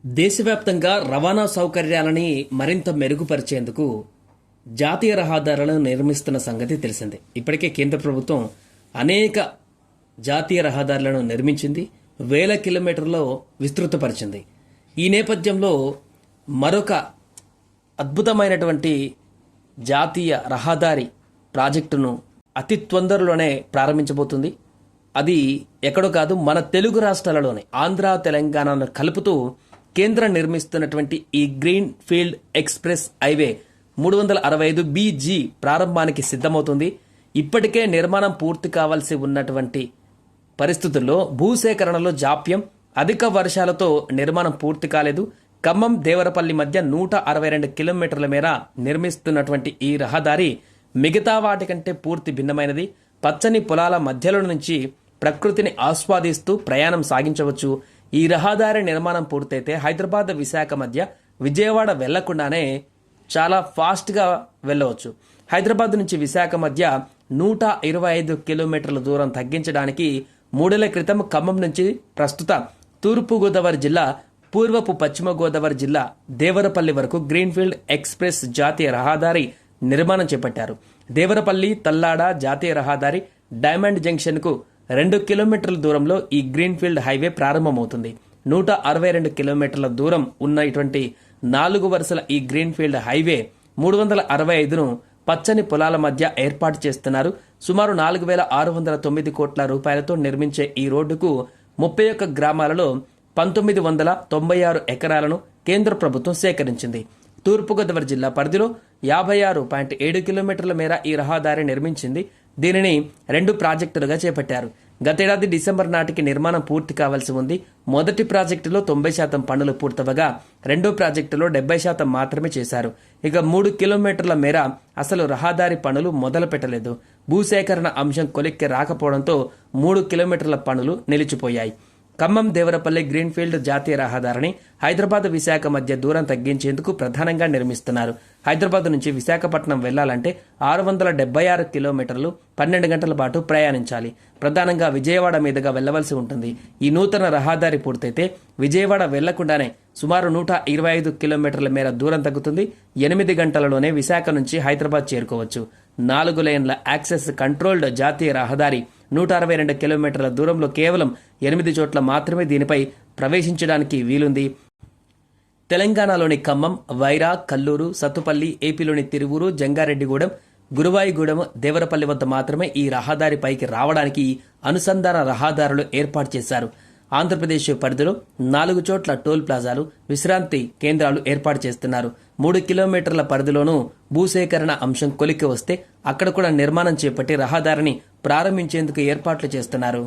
దేశవ్యాప్తంగా రవాణా సౌకర్యాలని మరింత మెరుగుపరిచేందుకు జాతీయ రహదారులను నిర్మిస్తున్న సంగతి తెలిసిందే. ఇప్పటికే కేంద్ర ప్రభుత్వం అనేక జాతీయ రహదారులను నిర్మించింది, వేల కిలోమీటర్లలో విస్తృతపరిచింది. ఈ నేపథ్యంలో మరొక అద్భుతమైనటువంటి జాతీయ రహదారి ప్రాజెక్టును అతి తొందరలోనే ప్రారంభించబోతుంది. అది ఎక్కడో కాదు, మన తెలుగు రాష్ట్రాలలోనే ఆంధ్ర తెలంగాణను కలుపుతూ కేంద్రం నిర్మిస్తున్నటువంటి ఈ green field express highway 365 BG ప్రారంభానికి సిద్ధమవుతుంది. ఇప్పటికే నిర్మాణం పూర్తి కావాల్సి ఉన్నటువంటి పరిస్థితుల్లో భూసేకరణలో జాప్యం, అధిక వర్షాలతో నిర్మాణం పూర్తి కాలేదు. ఖమ్మం దేవరపల్లి మధ్య 162 కిలోమీటర్ల మేర నిర్మిస్తున్నటువంటి ఈ రహదారి మిగతా వాటి కంటే పూర్తి భిన్నమైనది. పచ్చని పొలాల మధ్యలో నుంచి ప్రకృతిని ఆస్వాదిస్తూ ప్రయాణం సాగించవచ్చు. ఈ రహదారి నిర్మాణం పూర్తయితే హైదరాబాద్ విశాఖ మధ్య విజయవాడ వెళ్లకుండానే చాలా ఫాస్ట్గా వెళ్ళవచ్చు. హైదరాబాద్ నుంచి విశాఖ మధ్య 125 కిలోమీటర్ల దూరం తగ్గించడానికి 3 ఏళ్ల క్రితం ఖమ్మం నుంచి ప్రస్తుత తూర్పు గోదావరి జిల్లా, పూర్వపు పశ్చిమ గోదావరి జిల్లా దేవరపల్లి వరకు గ్రీన్ఫీల్డ్ ఎక్స్ప్రెస్ జాతీయ రహదారి నిర్మాణం చేపట్టారు. దేవరపల్లి తల్లాడ జాతీయ రహదారి డైమండ్ జంక్షన్కు 2 కిలోమీటర్ల దూరంలో ఈ గ్రీన్ఫీల్డ్ హైవే ప్రారంభమవుతుంది. 162 కిలోమీటర్ల దూరం ఉన్న ఇటువంటి 4 వరుసల ఈ గ్రీన్ఫీల్డ్ హైవే 365ను పచ్చని పొలాల మధ్య ఏర్పాటు చేస్తున్నారు. సుమారు 4,609 కోట్ల రూపాయలతో నిర్మించే ఈ రోడ్డుకు 31 గ్రామాలలో 1996 ఎకరాలను కేంద్ర ప్రభుత్వం సేకరించింది. తూర్పుగోదావరి జిల్లా పరిధిలో 56.7 కిలోమీటర్ల మేర ఈ రహదారి నిర్మించింది. దీనిని 2 ప్రాజెక్టులుగా చేపట్టారు. గతేడాది డిసెంబర్ నాటికి నిర్మాణం పూర్తి కావాల్సి ఉంది. మొదటి ప్రాజెక్టులో 90% పనులు పూర్తవగా రెండో ప్రాజెక్టులో 70% మాత్రమే చేశారు. ఇక 3 కిలోమీటర్ల మేర అసలు రహదారి పనులు మొదలు పెట్టలేదు. భూసేకరణ అంశం కొలిక్కి రాకపోవడంతో 3 కిలోమీటర్ల పనులు నిలిచిపోయాయి. ఖమ్మం దేవరపల్లి గ్రీన్ఫీల్డ్ జాతీయ రహదారిని హైదరాబాద్ విశాఖ మధ్య దూరం తగ్గించేందుకు ప్రధానంగా నిర్మిస్తున్నారు. హైదరాబాద్ నుంచి విశాఖపట్నం వెళ్లాలంటే 676 కిలోమీటర్లు 12 గంటల పాటు ప్రయాణించాలి. ప్రధానంగా విజయవాడ మీదుగా వెళ్లవలసి ఉంటుంది. ఈ నూతన రహదారి పూర్తయితే విజయవాడ వెళ్లకుండానే సుమారు 125 కిలోమీటర్ల మేర దూరం తగ్గుతుంది. 8 గంటలలోనే విశాఖ నుంచి హైదరాబాద్ చేరుకోవచ్చు. 4 లేన్ల యాక్సెస్ కంట్రోల్డ్ జాతీయ రహదారి 162 కిలోమీటర్ల దూరంలో కేవలం 8 చోట్ల మాత్రమే దీనిపై ప్రవేశించడానికి వీలుంది. తెలంగాణలోని ఖమ్మం, వైరా, కల్లూరు, సత్తుపల్లి, ఏపీలోని తిరువూరు, జంగారెడ్డిగూడెం, గురువాయిగూడెం, దేవరపల్లి వద్ద మాత్రమే ఈ రహదారి పైకి రావడానికి అనుసంధాన రహదారులు ఏర్పాటు చేశారు. ఆంధ్రప్రదేశ్ పరిధిలో 4 చోట్ల టోల్ ప్లాజాలు, విశ్రాంతి కేంద్రాలు ఏర్పాటు చేస్తున్నారు. 3 కిలోమీటర్ల పరిధిలోనూ భూసేకరణ అంశం కొలిక్కి వస్తే అక్కడ కూడా నిర్మాణం చేపట్టి రహదారిని ప్రారంభించేందుకు ఏర్పాట్లు చేస్తున్నారు.